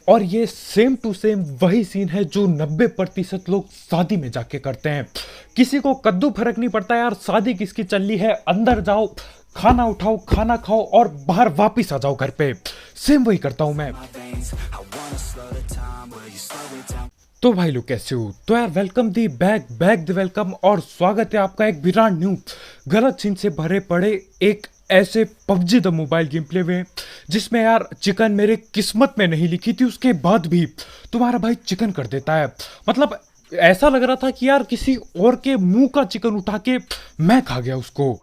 और ये same to same वही सीन है जो 90% लोग शादी में जाके करते हैं। किसी को कद्दू फर्क नहीं पड़ता यार, शादी किसकी चल रही है, अंदर जाओ, खाना उठाओ, खाना खाओ और बाहर वापिस आ जाओ घर पे। सेम वही करता हूं मैं। तो भाई लोग कैसे हो? तो यार welcome the back back the welcome, और स्वागत है आपका एक ब्रांड न्यू गलत सीन से भरे पड़े एक ऐसे PUBG the mobile game play में, जिसमें यार चिकन मेरे किस्मत में नहीं लिखी थी, उसके बाद भी तुम्हारा भाई चिकन कर देता है। मतलब ऐसा लग रहा था कि यार किसी और के मुंह का चिकन उठा के मैं खा गया उसको।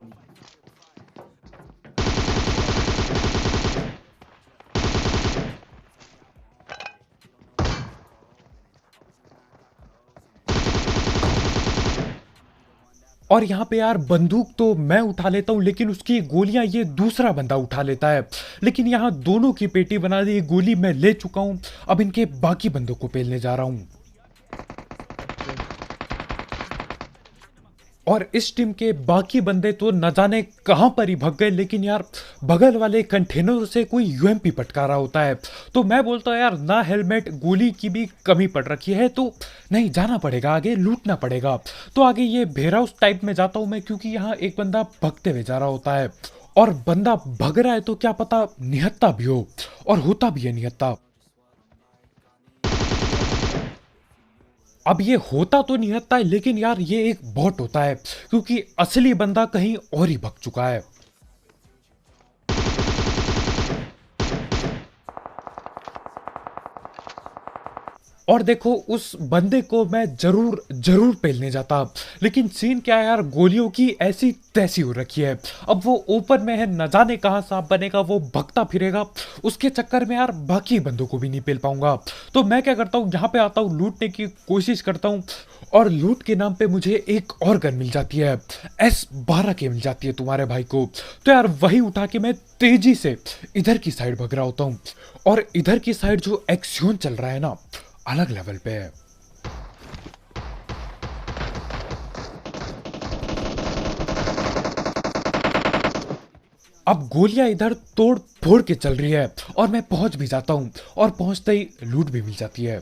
और यहाँ पे यार बंदूक तो मैं उठा लेता हूँ, लेकिन उसकी गोलियां ये दूसरा बंदा उठा लेता है। लेकिन यहाँ दोनों की पेटी बना दी, गोली मैं ले चुका हूँ। अब इनके बाकी बंदों को पेलने जा रहा हूँ। और इस टीम के बाकी बंदे तो न जाने कहां पर ही भग गए, लेकिन यार बगल वाले कंटेनर से कोई यूएमपी पटका रहा होता है। तो मैं बोलता हूं यार, ना हेलमेट गोली की भी कमी पड़ रखी है, तो नहीं जाना पड़ेगा, आगे लूटना पड़ेगा। तो आगे ये वेयर हाउस टाइप में जाता हूं मैं, क्योंकि यहाँ एक बंदा भगते हुए जा रहा होता है। और बंदा भग रहा है तो क्या पता निहत्ता भी हो, और होता भी है निहत्ता। अब ये होता तो नहीं हत्ता है, लेकिन यार ये एक बॉट होता है, क्योंकि असली बंदा कहीं और ही भग चुका है। और देखो उस बंदे को मैं जरूर जरूर पेलने जाता, लेकिन सीन क्या है यार, गोलियों की ऐसी तैसी हो रखी है। अब वो ओपन में है, न जाने कहां सांप बनेगा, वो भगता फिरेगा, उसके चक्कर में यार बाकी बंदों को भी नहीं पेल पाऊंगा। तो मैं क्या करता हूँ, यहाँ पे आता हूँ, लूटने की कोशिश करता हूँ, और लूट के नाम पे मुझे एक और गन मिल जाती है, S12 की मिल जाती है तुम्हारे भाई को। तो यार वही उठा के मैं तेजी से इधर की साइड भग रहा होता हूँ। और इधर की साइड जो एक्शन चल रहा है ना, अलग लेवल पे है। अब गोलियां इधर तोड़ फोड़ के चल रही है, और मैं पहुंच भी जाता हूं, और पहुंचते ही लूट भी मिल जाती है।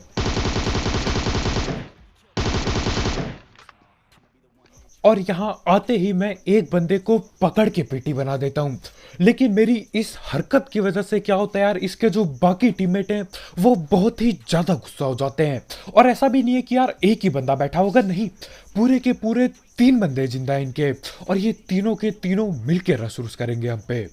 और यहां आते ही मैं एक बंदे को पकड़ के पेटी बना देता हूं। लेकिन मेरी इस हरकत की वजह से क्या होता है यार, इसके जो बाकी टीममेट हैं वो बहुत ही ज्यादा गुस्सा हो जाते हैं। और ऐसा भी नहीं है कि यार एक ही बंदा बैठा होगा, नहीं, पूरे के पूरे 3 बंदे जिंदा हैं इनके, और ये तीनों के तीनों मिलकर रस रुस करेंगे हम पे।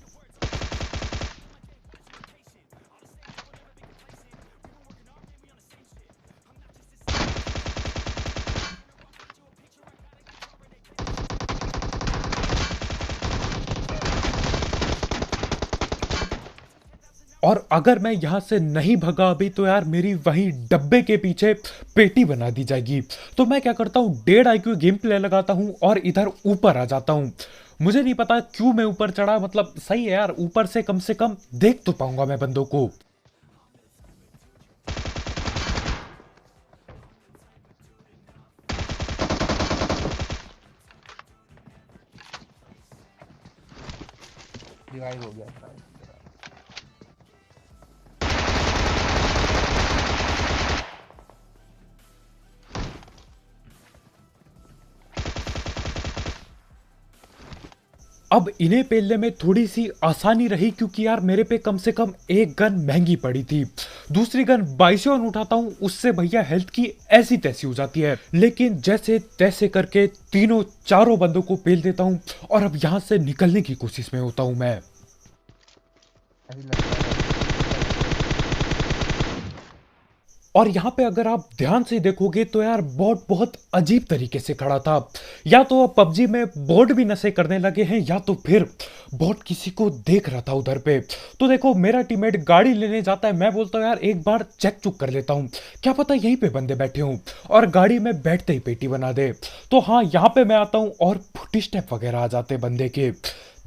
और अगर मैं यहां से नहीं भगा अभी, तो यार मेरी वहीं डब्बे के पीछे पेटी बना दी जाएगी। तो मैं क्या करता हूं, 1.5 IQ गेम प्ले लगाता हूं और इधर ऊपर आ जाता हूं। मुझे नहीं पता क्यों मैं ऊपर चढ़ा, मतलब सही है यार, ऊपर से कम देख तो पाऊंगा मैं बंदों को। रिवाइव हो गया। अब इन्हें पेलने में थोड़ी सी आसानी रही, क्योंकि यार मेरे पे कम से कम एक गन महंगी पड़ी थी। दूसरी गन बाइसोन उठाता हूं, उससे भैया हेल्थ की ऐसी तैसी हो जाती है। लेकिन जैसे तैसे करके तीनों चारों बंदों को पेल देता हूं, और अब यहां से निकलने की कोशिश में होता हूं मैं। अभी लग रहा है। और यहाँ पे अगर आप ध्यान से देखोगे तो यार बॉट बहुत अजीब तरीके से खड़ा था। या तो अब पबजी में बॉट भी नशे करने लगे हैं, या तो फिर बॉट किसी को देख रहा था उधर पे। तो देखो मेरा टीममेट गाड़ी लेने जाता है, मैं बोलता हूँ यार एक बार चेक चुक कर लेता हूँ, क्या पता यहीं पे बंदे बैठे हों और गाड़ी में बैठते ही पेटी बना दे। तो हाँ, यहाँ पे मैं आता हूँ और फुटी स्टेप वगैरह आ जाते बंदे के।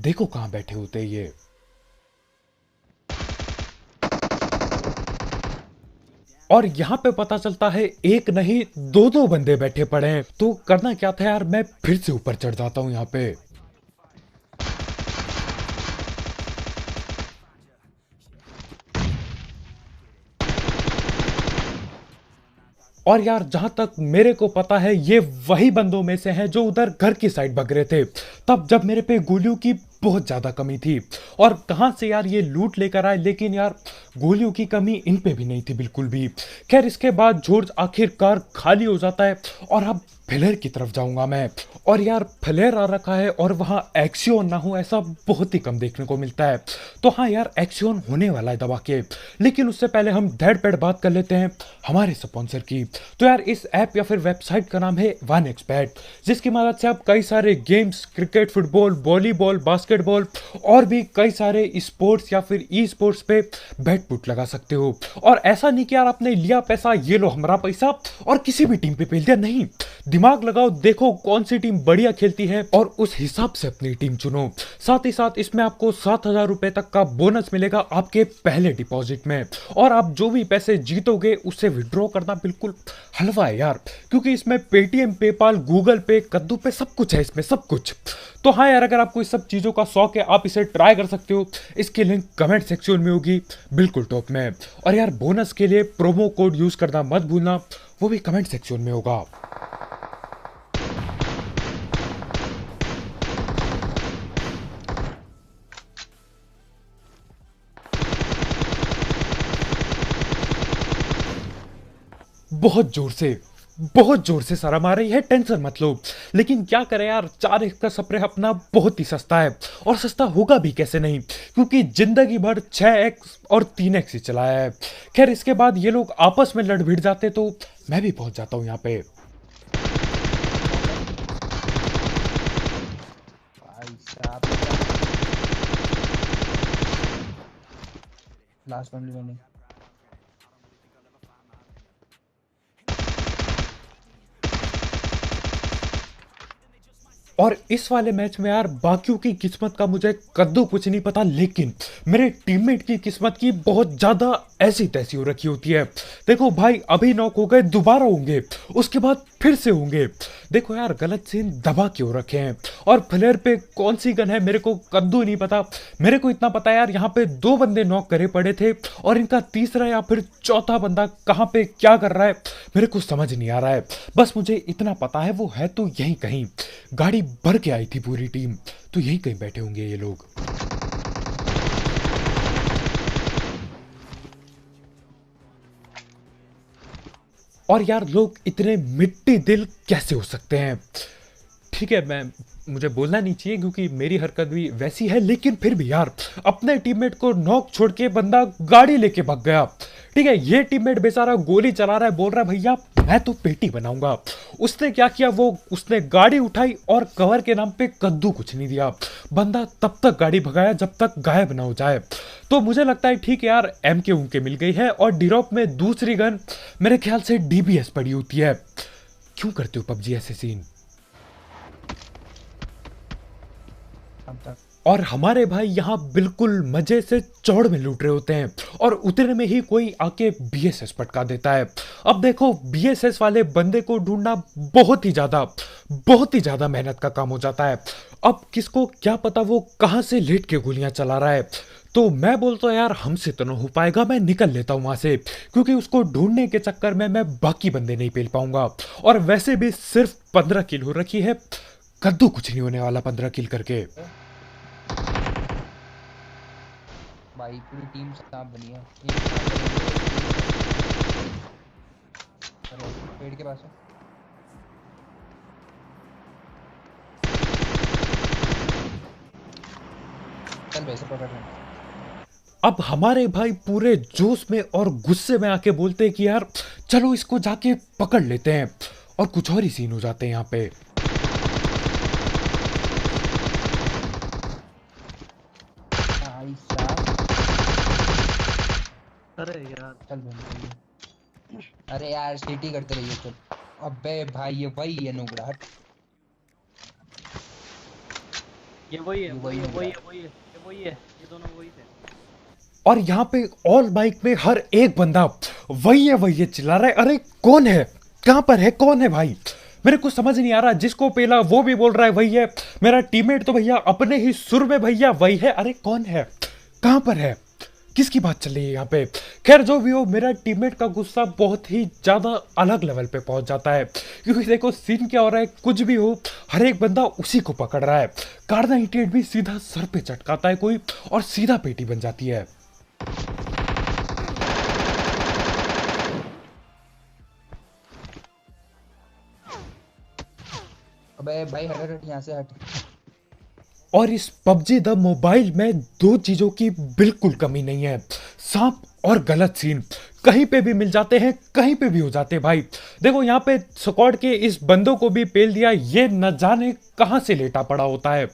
देखो कहाँ बैठे होते ये। और यहाँ पे पता चलता है एक नहीं दो दो बंदे बैठे पड़े हैं। तो करना क्या था यार, मैं फिर से ऊपर चढ़ जाता हूँ यहाँ पे। और यार जहां तक मेरे को पता है ये वही बंदों में से हैं जो उधर घर की साइड भाग रहे थे तब जब मेरे पे गोलियों की बहुत ज्यादा कमी थी। और कहां से यार ये लूट लेकर आए, लेकिन यार गोलियों की कमी इन पे भी नहीं थी बिल्कुल भी। खैर इसके बाद जॉर्ज आखिरकार खाली हो जाता है और अब फ्लेयर की तरफ जाऊंगा मैं। और यार फ्लेयर आ रखा है और वहां एक्सियोन ना हो ऐसा बहुत ही कम देखने को मिलता है। तो हाँ यार एक्सियोन होने वाला है दबा के, लेकिन उससे पहले हम डेड पैड बात कर लेते हैं हमारे स्पॉन्सर की। तो यार इस ऐप या फिर वेबसाइट का नाम है 1xBet, जिसकी मदद से आप कई सारे games, cricket, football, volleyball, basketball और भी कई सारे स्पोर्ट्स या फिर ई स्पोर्ट्स पे बेट पुट लगा सकते हो। और ऐसा नहीं कि यार आपने लिया पैसा, ये लो हमारा पैसा और किसी भी टीम पे पेल दिया, नहीं। दिमाग लगाओ, देखो कौन सी टीम बढ़िया खेलती है और उस हिसाब से अपनी टीम चुनो। साथ ही साथ इसमें आपको 7,000 रुपए तक का बोनस मिलेगा आपके पहले डिपॉजिट में। और आप जो भी पैसे जीतोगे उससे विड्रॉ करना बिल्कुल हलवा है यार, क्योंकि इसमें पेटीएम, पेपाल, गूगल पे, कद्दू पे सब कुछ है इसमें, सब कुछ। तो हाँ यार अगर आपको इस सब चीज़ों का शौक है आप इसे ट्राई कर सकते हो। इसकी लिंक कमेंट सेक्शन में होगी बिल्कुल टॉप में। और यार बोनस के लिए प्रोमो कोड यूज करना मत भूलना, वो भी कमेंट सेक्शन में होगा। बहुत जोर से सारा मार रही है, टेंशन मत लो। लेकिन क्या करें यार, 4x का स्प्रे अपना बहुत ही सस्ता है और सस्ता होगा भी कैसे नहीं, क्योंकि जिंदगी भर 6x और 3x ही चलाया है। खैर इसके बाद ये लोग आपस में लड़ भिड़ जाते तो मैं भी पहुंच जाता हूं यहाँ पे। भाई साहब लास्ट फैमिली मैंने और इस वाले मैच में यार बाकियों की किस्मत का मुझे कद्दू कुछ नहीं पता, लेकिन मेरे टीममेट की किस्मत की बहुत ज्यादा ऐसी तैसी हो रखी होती है। देखो भाई अभी नॉक हो गए, दोबारा होंगे, उसके बाद फिर से होंगे। देखो यार गलत सीन दबा के हो रखे हैं। और फ्लेयर पे कौन सी गन है मेरे को कद्दू नहीं पता। मेरे को इतना पता है यार यहाँ पे 2 बंदे नॉक करे पड़े थे और इनका तीसरा या फिर चौथा बंदा कहाँ पे क्या कर रहा है मेरे को समझ नहीं आ रहा है। बस मुझे इतना पता है वो है तो यहीं कहीं, गाड़ी भर के आई थी पूरी टीम, तो यहीं कहीं बैठे होंगे ये लोग। और यार लोग इतने मिट्टी दिल कैसे हो सकते हैं। ठीक है मुझे बोलना नहीं चाहिए क्योंकि मेरी हरकत भी वैसी है, लेकिन फिर भी यार अपने टीममेट को नॉक छोड़ के बंदा गाड़ी लेके भाग गया। ठीक है ये टीममेट बेचारा गोली चला रहा है, बोल रहा है भैया मैं तो पेटी बनाऊंगा। उसने क्या किया, उसने गाड़ी उठाई और कवर के नाम पे कद्दू कुछ नहीं दिया। बंदा तब तक गाड़ी भगाया जब तक गायब ना हो जाए। तो मुझे लगता है ठीक है यार MK उनके मिल गई है और डिरॉप में दूसरी गन मेरे ख्याल से DBS पड़ी होती है। क्यों करते हो PUBG ऐसे सीन। अब तक और हमारे भाई यहाँ बिल्कुल मजे से चौड़ में लूट रहे होते हैं और उतने में ही कोई आके BSS पटका देता है। अब देखो BSS वाले बंदे को ढूंढना बहुत ही ज्यादा मेहनत का काम हो जाता है। अब किसको क्या पता वो कहाँ से लेट के गोलियां चला रहा है। तो मैं बोलता हूँ यार हमसे तो ना हो पाएगा, मैं निकल लेता हूँ वहां से, क्योंकि उसको ढूंढने के चक्कर में मैं बाकी बंदे नहीं पेल पाऊंगा। और वैसे भी सिर्फ 15 किल हो रखी है, कद्दू कुछ नहीं होने वाला 15 किल करके। भाई पूरी टीम सांप बनी है। अरे पेड़ के पास है। चल वैसे पकड़ रहे हैं। अब हमारे भाई पूरे जोश में और गुस्से में आके बोलते हैं कि यार चलो इसको जाके पकड़ लेते हैं, और कुछ और ही सीन हो जाते हैं यहाँ पे। भाई साहब अरे यार चल बंद। अरे यार सीटी करते रहिए चल। अबे भाई ये वही है नुगड़ा हट। ये वही है ये वही वही है वही है। है वही है ये वही है, ये दोनों वही थे। और यहाँ पे ऑल बाइक में हर एक बंदा वही है चिल्ला रहा है। अरे कौन है, कहाँ पर है, कौन है भाई, मेरे को समझ नहीं आ रहा। जिसको पेला वो भी बोल रहा है वही है, मेरा टीममेट तो भैया अपने ही सुर में भैया वही है। अरे कौन है, कहाँ पर है, किसकी बात चल रही है यहाँ पे? खैर जो भी हो, मेरा टीममेट का गुस्सा बहुत ही ज़्यादा अलग लेवल पे पहुंच जाता है, क्योंकि देखो सीन क्या हो रहा है, कुछ भी हो हर एक बंदा उसी को पकड़ रहा है। कार्ना 88 भी सीधा सर पे चटकाता है कोई और सीधा पेटी बन जाती है। अबे भाई हट हट यहाँ से हट। और इस पबजी द मोबाइल में दो चीजों की बिल्कुल कमी नहीं है, सांप और गलत सीन। कहीं पे भी मिल जाते हैं, कहीं पे भी हो जाते हैं भाई। देखो यहाँ पे स्क्वाड के इस बंदों को भी पेल दिया, ये न जाने कहां से लेटा पड़ा होता है।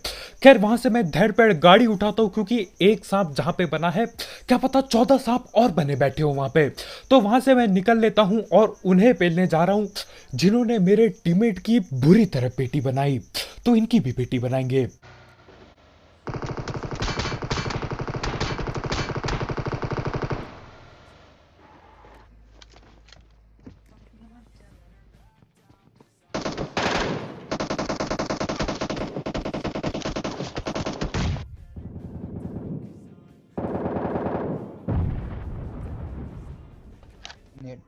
खैर वहां से मैं धैड़ पैड़ गाड़ी उठाता हूँ, क्योंकि एक सांप जहां पे बना है, क्या पता 14 सांप और बने बैठे हो वहां पे। तो वहां से मैं निकल लेता हूं और उन्हें पेलने जा रहा हूं जिन्होंने मेरे टीममेट की बुरी तरह पेटी बनाई। तो इनकी भी पेटी बनाएंगे। नेट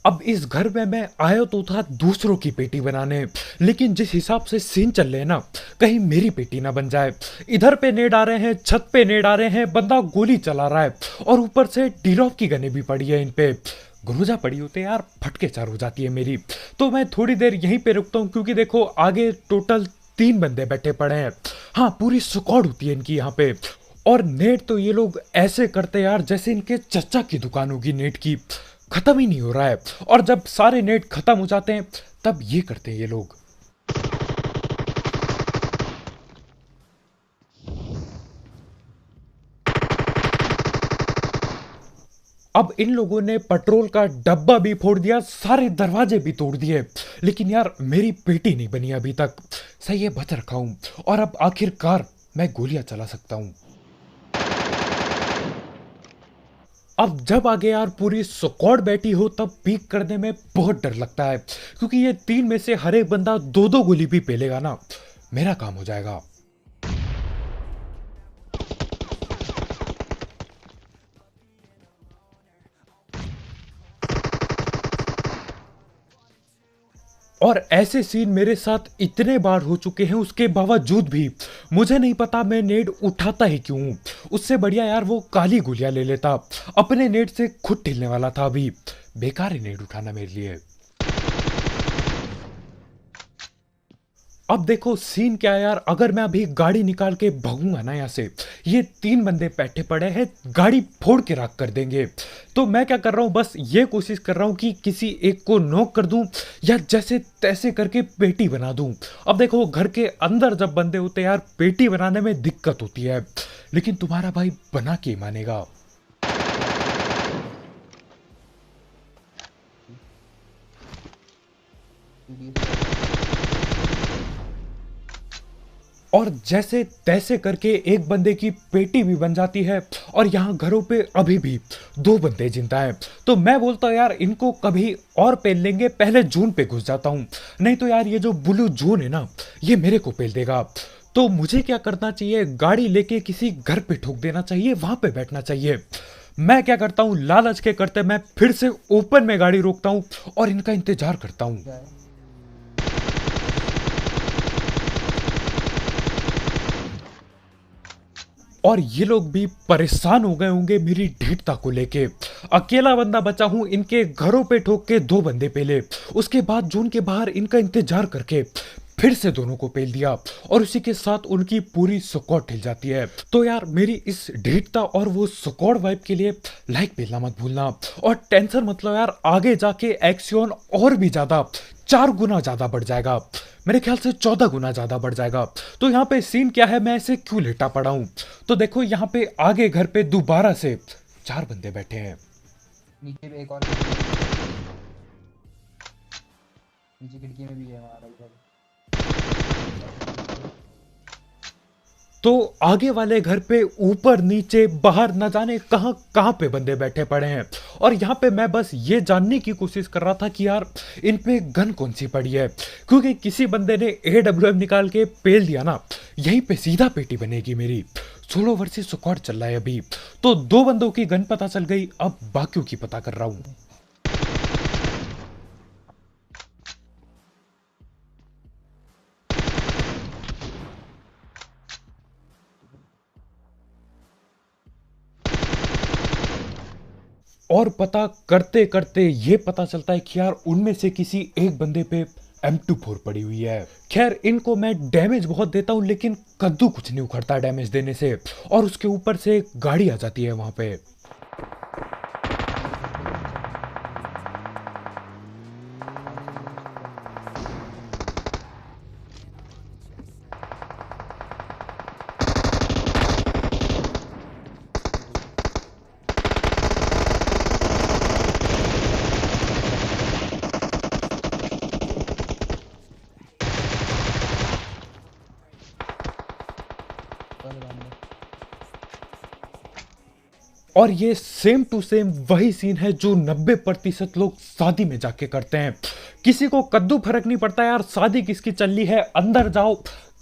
अब इस घर में मैं आया तो था दूसरों की पेटी बनाने, लेकिन जिस हिसाब से सीन चल रहे हैं ना, कहीं मेरी पेटी ना बन जाए। इधर पे नेड आ रहे हैं, छत पे नेड आ रहे हैं, बंदा गोली चला रहा है और ऊपर से डीलॉफ की गने भी पड़ी है इन पे। गुरुजा पड़ी होते यार, फटके चार हो जाती है मेरी। तो मैं थोड़ी देर यहीं पे रुकता हूँ, क्योंकि देखो आगे टोटल 3 बंदे बैठे पड़े हैं। हाँ, पूरी स्क्वाड होती है इनकी यहाँ पे। और नेट तो ये लोग ऐसे करते यार जैसे इनके चचा की दुकान होगी नेट की, खत्म ही नहीं हो रहा है। और जब सारे नेट खत्म हो जाते हैं तब ये करते हैं ये लोग। अब इन लोगों ने पेट्रोल का डब्बा भी फोड़ दिया, सारे दरवाजे भी तोड़ दिए, लेकिन यार मेरी पेटी नहीं बनी अभी तक। सही है, बच रखा हूं और अब आखिरकार मैं गोलियां चला सकता हूं। अब जब आगे यार पूरी स्क्वाड बैठी हो तब पीक करने में बहुत डर लगता है, क्योंकि ये 3 में से हर एक बंदा 2-2 गोली भी पेलेगा ना, मेरा काम हो जाएगा। और ऐसे सीन मेरे साथ इतने बार हो चुके हैं, उसके बावजूद भी मुझे नहीं पता मैं नेड उठाता ही क्यों हूं। उससे बढ़िया यार वो काली गोलियां ले लेता, अपने नेड से खुद ठिलने वाला था। अभी बेकार ही नेड उठाना मेरे लिए। अब देखो सीन क्या है यार, अगर मैं अभी गाड़ी निकाल के भागूंगा ना यहाँ से, ये 3 बंदे बैठे पड़े हैं, गाड़ी फोड़ के राख कर देंगे। तो मैं क्या कर रहा हूँ, बस ये कोशिश कर रहा हूँ कि किसी एक को नॉक कर दूं या जैसे तैसे करके पेटी बना दूं। अब देखो घर के अंदर जब बंदे होते हैं यार, पेटी बनाने में दिक्कत होती है, लेकिन तुम्हारा भाई बना के मानेगा। और जैसे तैसे करके एक बंदे की पेटी भी बन जाती है, और यहाँ घरों पे अभी भी 2 बंदे जिंदा हैं। तो मैं बोलता हूँ यार इनको कभी और पेल लेंगे, पहले जून पे घुस जाता हूँ, नहीं तो यार ये जो ब्लू जून है ना, ये मेरे को पेल देगा। तो मुझे क्या करना चाहिए, गाड़ी लेके किसी घर पे ठोक देना चाहिए, वहां पे बैठना चाहिए। मैं क्या करता हूँ, लालच के करते मैं फिर से ओपन में गाड़ी रोकता हूँ और इनका इंतजार करता हूँ। और ये लोग भी परेशान हो गए होंगे मेरी ढीठता को लेके। अकेला बंदा बचा हूं, इनके घरों पे ठोक के 2 बंदे पेले, उसके बाद जून के बाहर इनका इंतजार करके फिर से दोनों को पेल दिया, और उसी के साथ उनकी पूरी स्क्वाड हिल जाती है। तो यार मेरी इस ढीठता और वो स्क्वाड वाइब के लिए लाइक पेलना मत भूलना। और टेंशन मतलब यार, आगे जाके एक्शन और भी ज्यादा 4 गुना ज्यादा बढ़ जाएगा, मेरे ख्याल से 14 गुना ज्यादा बढ़ जाएगा। तो यहाँ पे सीन क्या है, मैं ऐसे क्यों लेटा पड़ा हूं, तो देखो यहाँ पे आगे घर पे दोबारा से 4 बंदे बैठे हैं। नीचे भी एक और, नीचे खिड़की में भी है हमारा इधर। तो आगे वाले घर पे ऊपर नीचे बाहर न जाने कहां कहां पे बंदे बैठे पड़े हैं। और यहाँ पे मैं बस ये जानने की कोशिश कर रहा था कि यार इन पे गन कौन सी पड़ी है, क्योंकि किसी बंदे ने AWM निकाल के पेल दिया ना, यहीं पे सीधा पेटी बनेगी मेरी। 16 वर्सेस स्क्वाड चल रहा है अभी। तो 2 बंदों की गन पता चल गई, अब बाकियों की पता कर रहा हूं। और पता करते करते ये पता चलता है कि यार उनमें से किसी एक बंदे पे M24 पड़ी हुई है। खैर इनको मैं डैमेज बहुत देता हूं लेकिन कद्दू कुछ नहीं उखड़ता डैमेज देने से, और उसके ऊपर से एक गाड़ी आ जाती है वहां पे। और ये सेम टू सेम वही सीन है जो 90% लोग शादी में जाके करते हैं। किसी को कद्दू फर्क नहीं पड़ता यार शादी किसकी चल रही है, अंदर जाओ,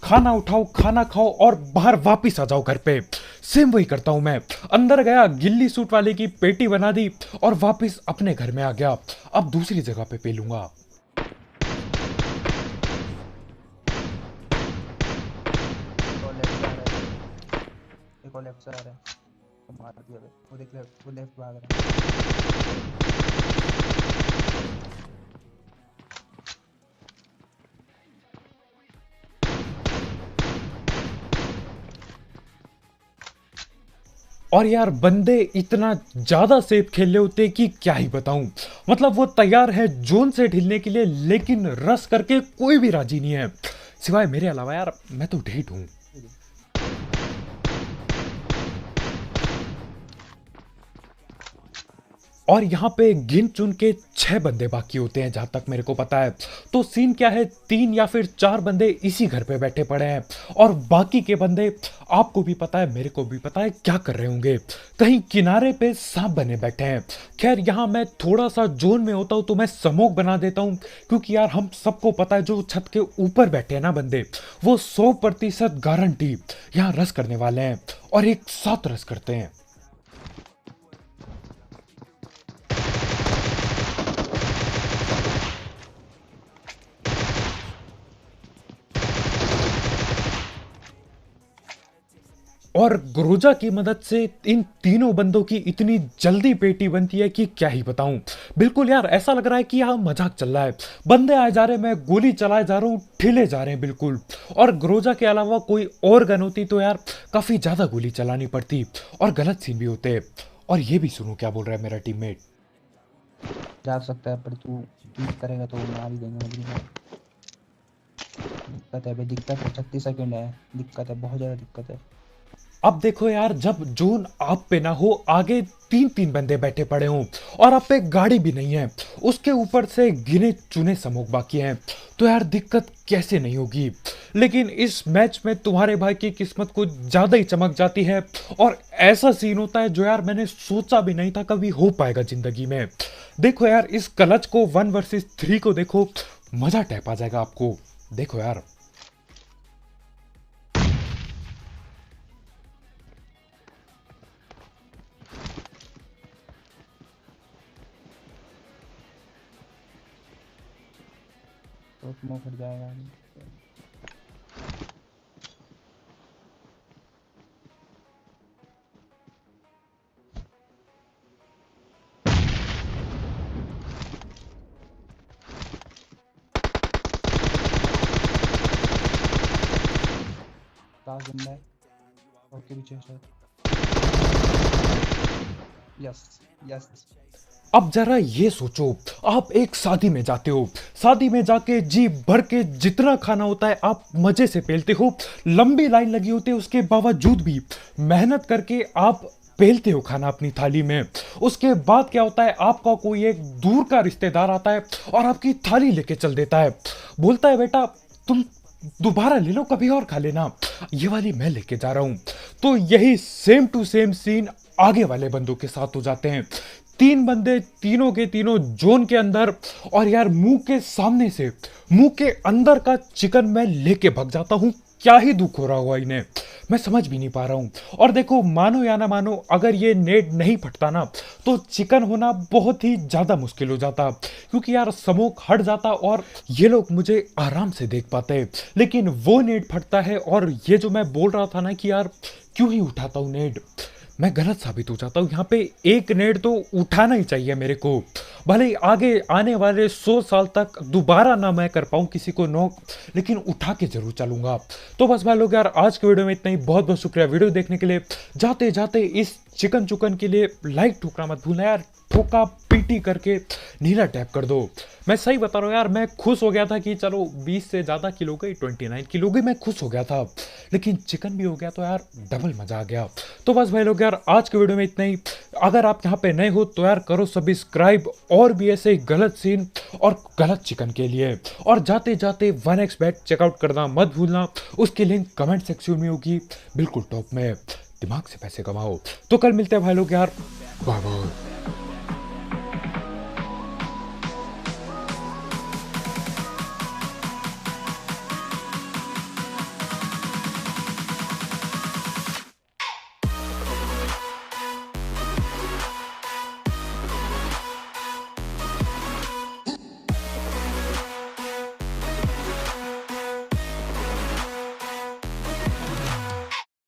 खाना उठाओ, खाना खाओ और बाहर वापिस आ जाओ घर पे। सेम वही करता हूं मैं। अंदर गया, गिल्ली सूट वाले की पेटी बना दी और वापिस अपने घर में आ गया। अब दूसरी जगह पे पेलूंगा। एक और लेफ्ट से आ रहा है, तो मार दिया बे। वो देख लेफ्ट, वो लेफ्ट भाग रहा है। और यार बंदे इतना ज्यादा सेफ खेल रहे होते कि क्या ही बताऊं। मतलब वो तैयार है जोन से ढिलने के लिए लेकिन रस करके कोई भी राजी नहीं है सिवाय मेरे अलावा। यार मैं तो ढीठ हूं। और यहाँ पे गिन चुन के 6 बंदे बाकी होते हैं जहां तक मेरे को पता है। तो सीन क्या है, 3 या फिर 4 बंदे इसी घर पे बैठे पड़े हैं और बाकी के बंदे आपको भी पता है मेरे को भी पता है क्या कर रहे होंगे। कहीं किनारे पे सांप बने बैठे हैं। खैर यहाँ मैं थोड़ा सा जोन में होता हूँ तो मैं स्मोक बना देता हूँ, क्योंकि यार हम सबको पता है जो छत के ऊपर बैठे हैं ना बंदे, वो 100% गारंटी यहाँ रस करने वाले हैं और एक साथ रस करते हैं। और ग्रोजा की मदद से इन तीनों बंदों की इतनी जल्दी पेटी बनती है कि क्या ही बताऊं। बिल्कुल यार ऐसा लग रहा है कि यहाँ मजाक चल रहा है। बंदे आए जा रहे हैं, मैं गोली चलाए जा रहा हूँ, ठिले जा रहे हैं बिल्कुल। और ग्रोजा के अलावा कोई और गन होती तो यार काफी ज्यादा गोली चलानी पड़ती और गलत सीन भी होते। और ये भी सुनो क्या बोल रहा है मेरा टीममेट। जा सकता है पर तू ठीक करेगा तो मार ही देंगे। दिक्कत है भाई, दिक्कत है। 36 सेकंड है, दिक्कत है, बहुत ज्यादा दिक्कत है। अब देखो यार जब जोन आप पे ना हो, आगे 3-3 बंदे बैठे पड़े हों और आप पे गाड़ी भी नहीं है, उसके ऊपर से गिने चुने समूह बाकी हैं, तो यार दिक्कत कैसे नहीं होगी। लेकिन इस मैच में तुम्हारे भाई की किस्मत कुछ ज्यादा ही चमक जाती है और ऐसा सीन होता है जो यार मैंने सोचा भी नहीं था कभी हो पाएगा जिंदगी में। देखो यार इस क्लच को 1 वर्सेस 3 को देखो, मजा टैप आ जाएगा आपको। देखो यार तो स्मोक हट जाएगा। पास बंदा है ओके पीछे से। Yes yes. अब जरा ये सोचो, आप एक शादी में जाते हो, शादी में जाके जी भर के जितना खाना होता है आप मजे से पेलते हो, लंबी लाइन लगी होती है, उसके बावजूद भी मेहनत करके आप पेलते हो खाना अपनी थाली में। उसके बाद क्या होता है, आपका कोई एक दूर का रिश्तेदार आता है और आपकी थाली लेके चल देता है, बोलता है बेटा तुम दोबारा ले लो, कभी और खा लेना, ये वाली मैं लेके जा रहा हूं। तो यही सेम टू सेम सीन आगे वाले बंदों के साथ हो जाते हैं। 3 बंदे तीनों के तीनों जोन के अंदर, और यार मुंह के सामने से मुंह के अंदर का चिकन मैं लेके भाग जाता हूं क्या ही दुख हो रहा हुआ इन्हें, मैं समझ भी नहीं पा रहा हूँ। और देखो मानो या ना मानो, अगर ये नेट नहीं फटता ना तो चिकन होना बहुत ही ज़्यादा मुश्किल हो जाता, क्योंकि यार स्मोक हट जाता और ये लोग मुझे आराम से देख पाते। लेकिन वो नेट फटता है और ये जो मैं बोल रहा था ना कि यार क्यों ही उठाता हूँ नेट, मैं गलत साबित हो जाता हूँ। यहाँ पे एक नेट तो उठाना ही चाहिए मेरे को, भले ही आगे आने वाले 100 साल तक दोबारा ना मैं कर पाऊँ किसी को नॉक, लेकिन उठा के जरूर चलूंगा। तो बस भाई लोग यार आज के वीडियो में इतना ही, बहुत बहुत शुक्रिया वीडियो देखने के लिए। जाते जाते इस चिकन चुकन के लिए लाइक ठोकना मत भूलना यार, ठोका पीटी करके नीला टैप कर दो। मैं सही बता रहा हूँ यार, मैं खुश हो गया था कि चलो 20 से ज़्यादा किलो गई, 29 किलो गई, मैं खुश हो गया था। लेकिन चिकन भी हो गया तो यार डबल मजा आ गया। तो बस भाई लोग यार आज के वीडियो में इतना ही। अगर आप यहाँ पे नए हो तो यार करो सब्सक्राइब, और भी ऐसे गलत सीन और गलत चिकन के लिए। और जाते जाते 1xbet चेकआउट करना मत भूलना, उसकी लिंक कमेंट सेक्शन में होगी बिल्कुल टॉप में। दिमाग से पैसे कमाओ। तो कल मिलते हैं भाई लोग यार, बाय बाय।